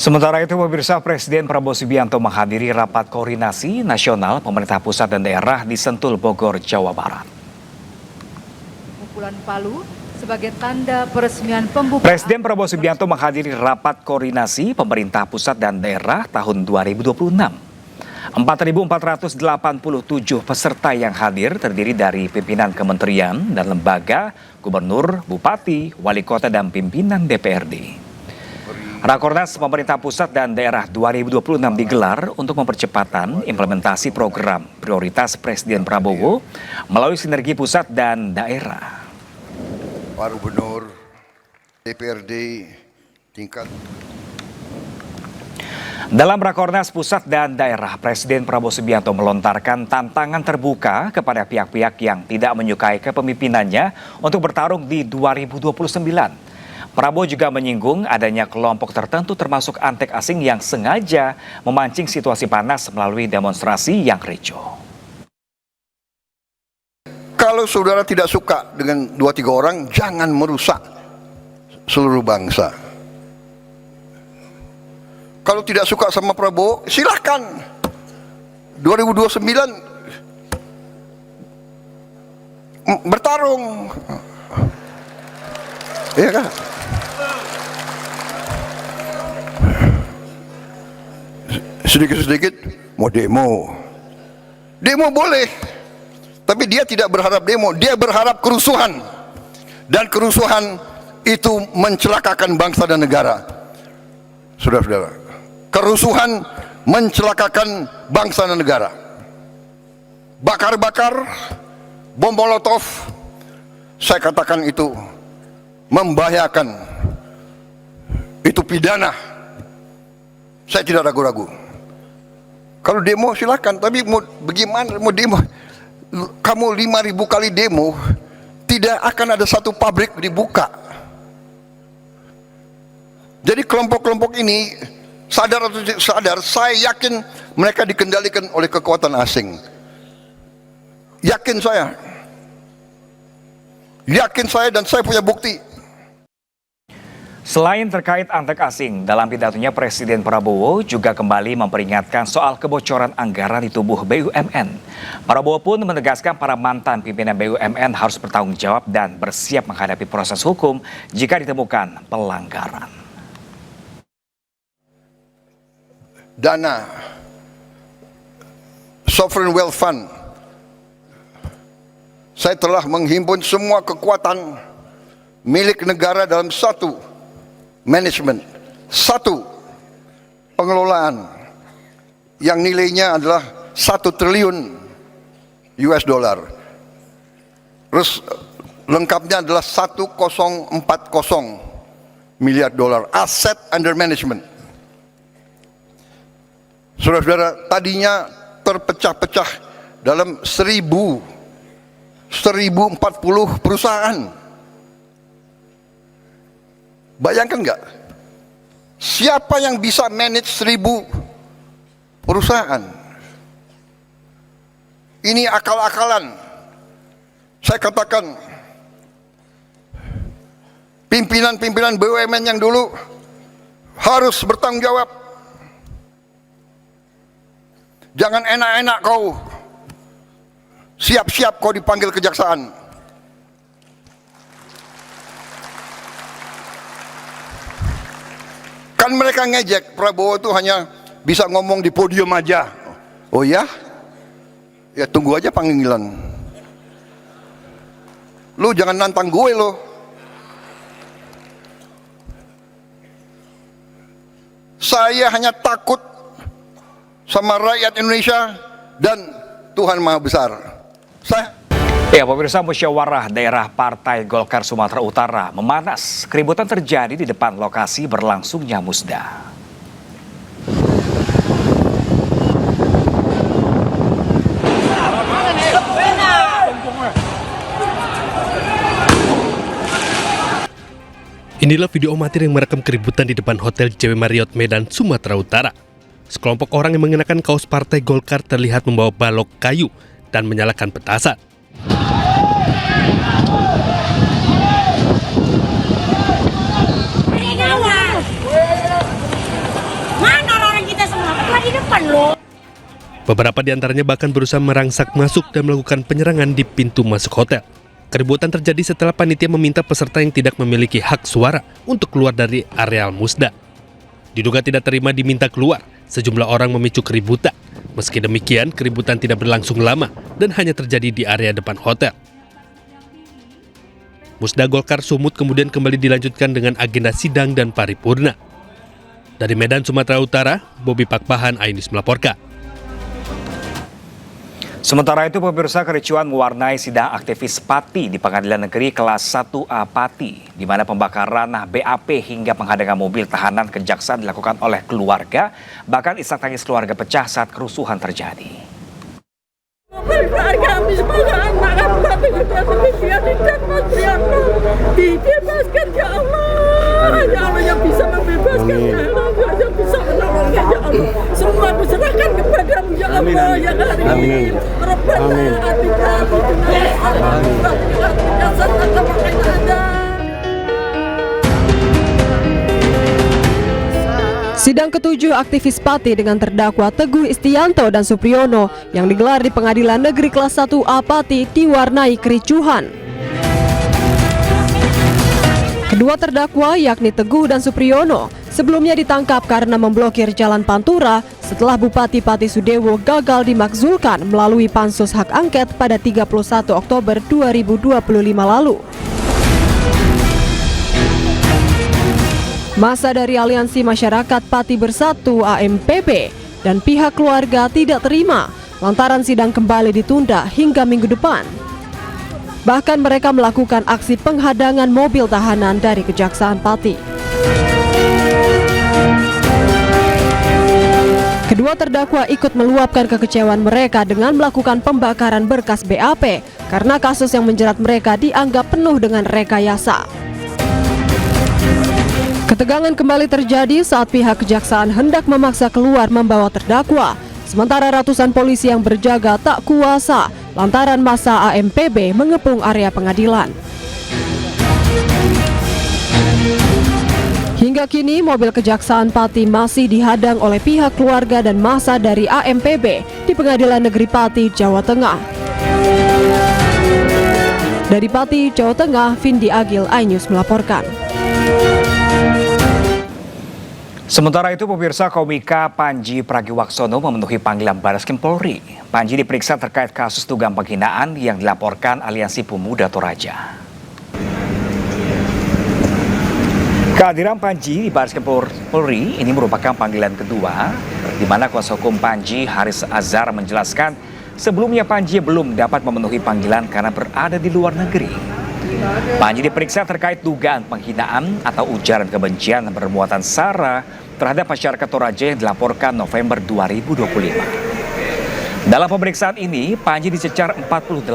Sementara itu, pemirsa, Presiden Prabowo Subianto menghadiri rapat koordinasi nasional pemerintah pusat dan daerah di Sentul, Bogor, Jawa Barat. Pukulan palu sebagai tanda peresmian pembukaan. Presiden Prabowo Subianto menghadiri rapat koordinasi pemerintah pusat dan daerah tahun 2026. 4.487 peserta yang hadir terdiri dari pimpinan kementerian dan lembaga, gubernur, bupati, wali kota, dan pimpinan DPRD. Rakornas pemerintah pusat dan daerah 2026 digelar untuk mempercepatan implementasi program prioritas Presiden Prabowo melalui sinergi pusat dan daerah. Pak Gubernur, DPRD, tingkat. Dalam Rakornas pusat dan daerah, Presiden Prabowo Subianto melontarkan tantangan terbuka kepada pihak-pihak yang tidak menyukai kepemimpinannya untuk bertarung di 2029. Prabowo juga menyinggung adanya kelompok tertentu termasuk antek asing yang sengaja memancing situasi panas melalui demonstrasi yang ricuh. Kalau saudara tidak suka dengan 2-3 orang, jangan merusak seluruh bangsa. Kalau tidak suka sama Prabowo, silakan. 2029 bertarung. Iya kan? Sedikit-sedikit mau demo. Demo boleh. Tapi dia tidak berharap demo, dia berharap kerusuhan. Dan kerusuhan itu mencelakakan bangsa dan negara. Saudara-saudara, kerusuhan mencelakakan bangsa dan negara. Bakar-bakar, bom molotov, saya katakan itu membahayakan. Itu pidana. Saya tidak ragu-ragu. Kalau demo silakan, tapi mau bagaimana mau demo? Kamu 5.000 kali demo, tidak akan ada satu pabrik dibuka. Jadi kelompok-kelompok ini sadar atau tidak sadar, saya yakin mereka dikendalikan oleh kekuatan asing. Yakin saya dan saya punya bukti. Selain terkait antek asing, dalam pidatonya Presiden Prabowo juga kembali memperingatkan soal kebocoran anggaran di tubuh BUMN. Prabowo pun menegaskan para mantan pimpinan BUMN harus bertanggung jawab dan bersiap menghadapi proses hukum jika ditemukan pelanggaran. Dana Sovereign Wealth Fund, saya telah menghimpun semua kekuatan milik negara dalam satu manajemen, satu pengelolaan yang nilainya adalah 1 triliun US dollar. Terus lengkapnya adalah 1040 miliar dolar aset under management. Saudara-saudara, tadinya terpecah-pecah dalam 1040 perusahaan. Bayangkan nggak? Siapa yang bisa manage 1000 perusahaan? Ini akal-akalan. Saya katakan, pimpinan-pimpinan BUMN yang dulu harus bertanggung jawab. Jangan enak-enak kau. Siap-siap kau dipanggil kejaksaan. Kan mereka ngejek, Prabowo itu hanya bisa ngomong di podium aja. Oh ya? Ya tunggu aja panggilan. Lu jangan nantang gue lo. Saya hanya takut sama rakyat Indonesia dan Tuhan Maha Besar. Ya, pemirsa, musyawarah daerah Partai Golkar Sumatera Utara memanas. Keributan terjadi di depan lokasi berlangsungnya musda. Inilah video amatir yang merekam keributan di depan Hotel JW Marriott Medan, Sumatera Utara. Sekelompok orang yang mengenakan kaos Partai Golkar terlihat membawa balok kayu dan menyalakan petasan. Beberapa di antaranya bahkan berusaha merangsak masuk dan melakukan penyerangan di pintu masuk hotel. Keributan terjadi setelah panitia meminta peserta yang tidak memiliki hak suara untuk keluar dari areal musda. Diduga tidak terima diminta keluar, sejumlah orang memicu keributan. Meski demikian, keributan tidak berlangsung lama dan hanya terjadi di area depan hotel. Musda Golkar Sumut kemudian kembali dilanjutkan dengan agenda sidang dan paripurna. Dari Medan, Sumatera Utara, Bobi Pakpahan, Ainus melaporkan. Sementara itu, pemirsa, kericuan mewarnai sidang aktivis Pati di Pengadilan Negeri Kelas 1A Pati, di mana pembakaran BAP hingga penghadangan mobil tahanan kejaksaan dilakukan oleh keluarga, bahkan isak tangis keluarga pecah saat kerusuhan terjadi. Keluarga kami sebagai anak kami dibebaskan Mas Priyono, dibebaskan ya Allah, ya Allah yang bisa membebaskan, ya Allah yang bisa menolongnya, ya Allah, semua diserahkan kepadamu ya Allah, ya Karim, Rabbana atina fid dunya hasanah wa qina adzabannar. Sidang ketujuh aktivis Pati dengan terdakwa Teguh Istianto dan Supriyono yang digelar di Pengadilan Negeri Kelas 1A Pati diwarnai kericuhan. Kedua terdakwa yakni Teguh dan Supriyono sebelumnya ditangkap karena memblokir Jalan Pantura setelah Bupati Pati Sudewo gagal dimakzulkan melalui pansus hak angket pada 31 Oktober 2025 lalu. Masa dari Aliansi Masyarakat Pati Bersatu AMPB dan pihak keluarga tidak terima lantaran sidang kembali ditunda hingga minggu depan. Bahkan mereka melakukan aksi penghadangan mobil tahanan dari Kejaksaan Pati. Kedua terdakwa ikut meluapkan kekecewaan mereka dengan melakukan pembakaran berkas BAP karena kasus yang menjerat mereka dianggap penuh dengan rekayasa. Ketegangan kembali terjadi saat pihak kejaksaan hendak memaksa keluar membawa terdakwa, sementara ratusan polisi yang berjaga tak kuasa lantaran massa AMPB mengepung area pengadilan. Hingga kini mobil Kejaksaan Pati masih dihadang oleh pihak keluarga dan massa dari AMPB di Pengadilan Negeri Pati, Jawa Tengah. Dari Pati, Jawa Tengah, Vindi Agil, iNews melaporkan. Sementara itu, pemirsa, komika Panji Pragiwaksono memenuhi panggilan Barreskrim Polri. Panji diperiksa terkait kasus dugaan penghinaan yang dilaporkan Aliansi Pemuda Toraja. Kehadiran Panji di Barreskrim Polri ini merupakan panggilan kedua, di mana kuasa hukum Panji, Haris Azhar, menjelaskan sebelumnya Panji belum dapat memenuhi panggilan karena berada di luar negeri. Panji diperiksa terkait dugaan penghinaan atau ujaran kebencian bermuatan sara terhadap masyarakat Toraja yang dilaporkan November 2025. Dalam pemeriksaan ini, Panji dicecar 48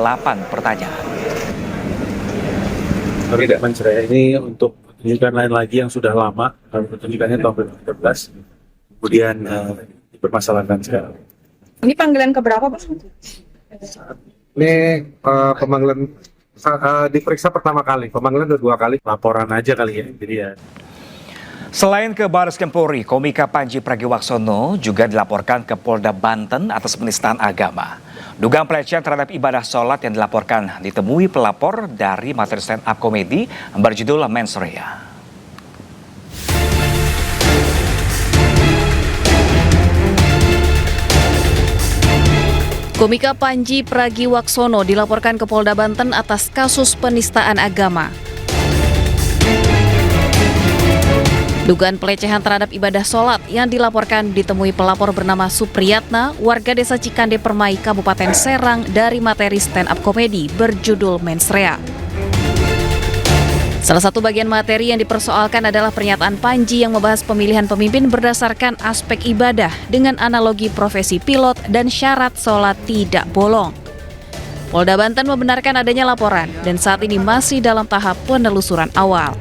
pertanyaan. Tidak mencerai ini untuk pertunjukan lain lagi yang sudah lama, pertunjukannya tahun 2013, kemudian dipermasalahkan sekarang. Ini panggilan keberapa, Pak? Ini pemanggilan diperiksa pertama kali, pemanggilan udah 2 kali, laporan aja kali ya, jadi ya. Selain ke Barreskrim Polri, komika Panji Pragiwaksono juga dilaporkan ke Polda Banten atas penistaan agama. Dugaan pelecehan terhadap ibadah sholat yang dilaporkan ditemui pelapor dari materi stand-up komedi berjudul Mens Rea. Komika Panji Pragiwaksono dilaporkan ke Polda Banten atas kasus penistaan agama. Dugaan pelecehan terhadap ibadah sholat yang dilaporkan ditemui pelapor bernama Supriyatna, warga desa Cikande Permai, Kabupaten Serang, dari materi stand-up komedi berjudul Mens Rea. Salah satu bagian materi yang dipersoalkan adalah pernyataan Panji yang membahas pemilihan pemimpin berdasarkan aspek ibadah dengan analogi profesi pilot dan syarat sholat tidak bolong. Polda Banten membenarkan adanya laporan dan saat ini masih dalam tahap penelusuran awal.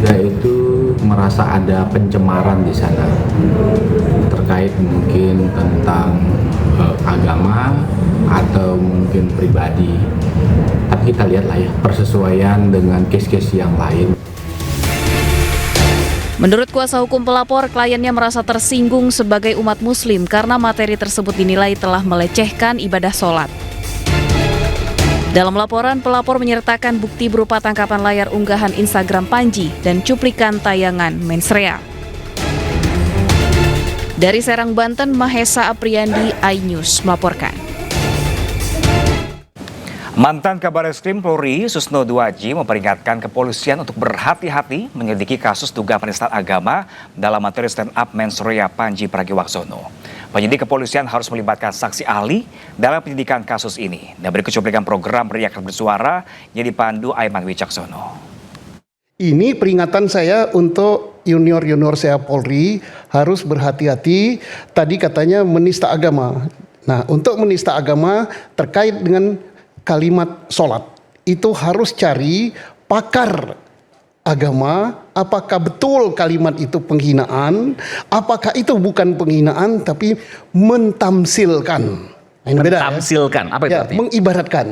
Itu merasa ada pencemaran di sana terkait mungkin tentang agama atau mungkin pribadi. Tapi kita lihatlah ya persesuaian dengan case-case yang lain. Menurut kuasa hukum pelapor, kliennya merasa tersinggung sebagai umat muslim karena materi tersebut dinilai telah melecehkan ibadah sholat. Dalam laporan, pelapor menyertakan bukti berupa tangkapan layar unggahan Instagram Panji dan cuplikan tayangan mensrea. Dari Serang, Banten, Mahesa Apriandi, iNews melaporkan. Mantan Kabar Eskrim Polri Susno Duaji memperingatkan kepolisian untuk berhati-hati menyelidiki kasus dugaan penistaan agama dalam materi stand-up mensrea Panji Pragiwaksono. Penyidik kepolisian harus melibatkan saksi ahli dalam penyidikan kasus ini. Dan berikut cuplikan program Rakyat Bersuara yang dipandu Aiman Wicaksono. Ini peringatan saya untuk junior-junior saya Polri harus berhati-hati. Tadi katanya menista agama. Nah, untuk menista agama terkait dengan kalimat sholat itu harus cari pakar agama, apakah betul kalimat itu penghinaan, apakah itu bukan penghinaan tapi mentamsilkan. Nah, ini beda, mentamsilkan, apa itu artinya? Mengibaratkan.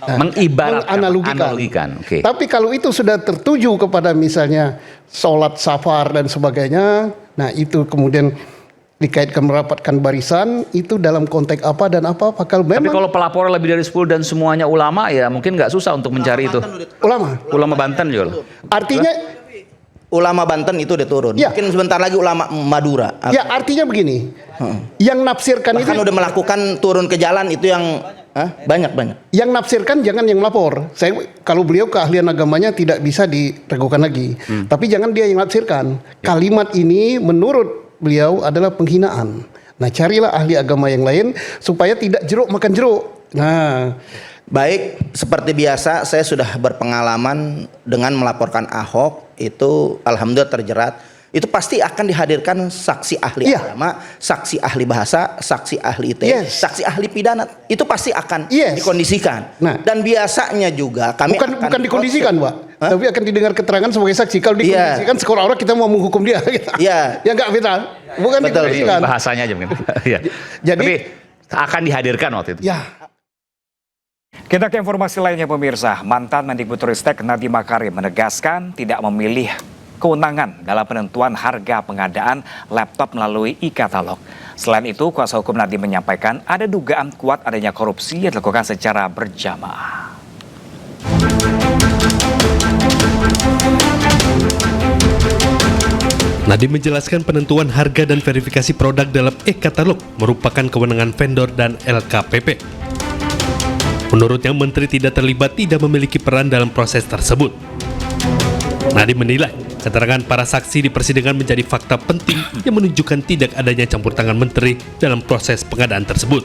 Nah, menganalogikan. Okay. Tapi kalau itu sudah tertuju kepada misalnya sholat safar dan sebagainya, nah itu kemudian dikaitkan merapatkan barisan, itu dalam konteks apa dan apa. Kalau memang, tapi kalau pelapor lebih dari 10 dan semuanya ulama, ya mungkin nggak susah untuk mencari itu. Ulama Banten juga. Artinya ulama Banten itu udah turun. Ya. Mungkin sebentar lagi ulama Madura. Ya, artinya begini. Yang nafsirkan bahkan itu udah melakukan turun ke jalan itu yang banyak. Yang nafsirkan jangan yang melapor. Kalau beliau keahlian agamanya tidak bisa diragukan lagi. Tapi jangan dia yang nafsirkan. Kalimat ini menurut beliau adalah penghinaan. Nah, carilah ahli agama yang lain supaya tidak jeruk makan jeruk. Nah, baik, seperti biasa saya sudah berpengalaman dengan melaporkan Ahok, itu alhamdulillah terjerat. Itu pasti akan dihadirkan saksi ahli agama, saksi ahli bahasa, saksi ahli ITE, saksi ahli pidana. Itu pasti akan dikondisikan. Nah, dan biasanya juga kami bukan dikondisikan, Pak. Tapi akan didengar keterangan sebagai saksi. Kalau dikondisikan seolah-olah kita mau menghukum dia. Ya enggak, Fitra. Bukan dikondisikan. Bahasanya aja mungkin. Jadi, tapi akan dihadirkan waktu itu. Ya. Kita ke informasi lainnya pemirsa. Mantan Mendikbudristek Nadiem Makarim menegaskan tidak memilih kewenangan dalam penentuan harga pengadaan laptop melalui e-katalog. Selain itu, kuasa hukum Nadiem menyampaikan ada dugaan kuat adanya korupsi yang dilakukan secara berjamaah. Nadiem menjelaskan penentuan harga dan verifikasi produk dalam e-katalog merupakan kewenangan vendor dan LKPP. Menurutnya, Menteri tidak terlibat tidak memiliki peran dalam proses tersebut. Nadiem menilai keterangan para saksi di persidangan menjadi fakta penting yang menunjukkan tidak adanya campur tangan Menteri dalam proses pengadaan tersebut.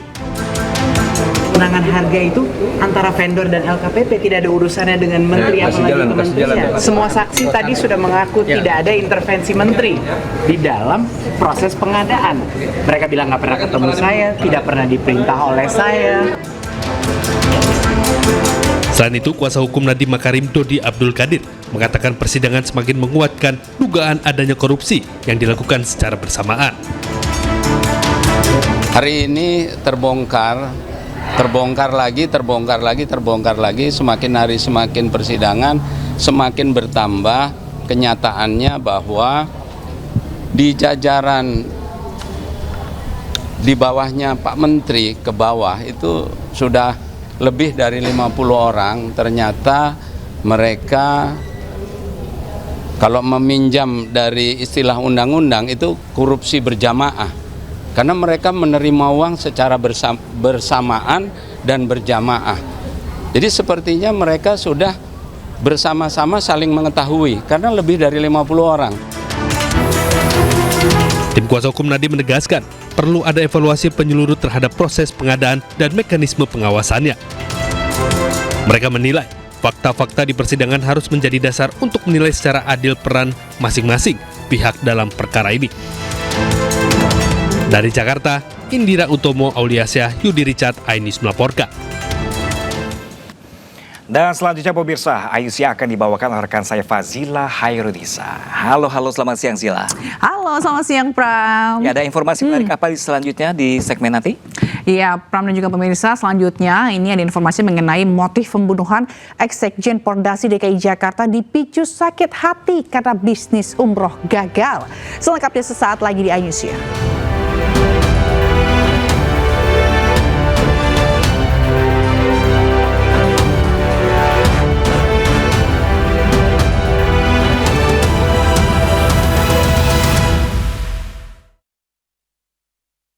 Kewenangan harga itu antara vendor dan LKPP, tidak ada urusannya dengan Menteri apalagi kementerian. Semua saksi tadi sudah mengaku tidak ada intervensi Menteri di dalam proses pengadaan. Mereka bilang nggak pernah ketemu saya, tidak pernah diperintah oleh saya. Selain itu, kuasa hukum Nadiem Makarim Dodi Abdul Qadir mengatakan persidangan semakin menguatkan dugaan adanya korupsi yang dilakukan secara bersamaan. Hari ini terbongkar lagi, semakin hari semakin persidangan, semakin bertambah kenyataannya bahwa di jajaran di bawahnya Pak Menteri ke bawah itu sudah lebih dari 50 orang, ternyata mereka kalau meminjam dari istilah undang-undang itu korupsi berjamaah. Karena mereka menerima uang secara bersamaan dan berjamaah. Jadi sepertinya mereka sudah bersama-sama saling mengetahui karena lebih dari 50 orang. Tim kuasa hukum Nadiem menegaskan perlu ada evaluasi penyeluruh terhadap proses pengadaan dan mekanisme pengawasannya. Mereka menilai fakta-fakta di persidangan harus menjadi dasar untuk menilai secara adil peran masing-masing pihak dalam perkara ini. Dari Jakarta, Indira Utomo Auliasyah, Yudi Richard, iNews melaporkan. Dan selanjutnya pemirsa, Aisyah akan dibawakan oleh rekan saya Fazila Hairudisa. Halo, selamat siang Zila. Halo, selamat siang Pram. Ya, ada informasi menarik apa selanjutnya di segmen nanti? Ya, Pram dan juga pemirsa, selanjutnya ini ada informasi mengenai motif pembunuhan ex-sekjen Pordasi DKI Jakarta dipicu sakit hati karena bisnis umroh gagal. Selengkapnya sesaat lagi di iNews ya.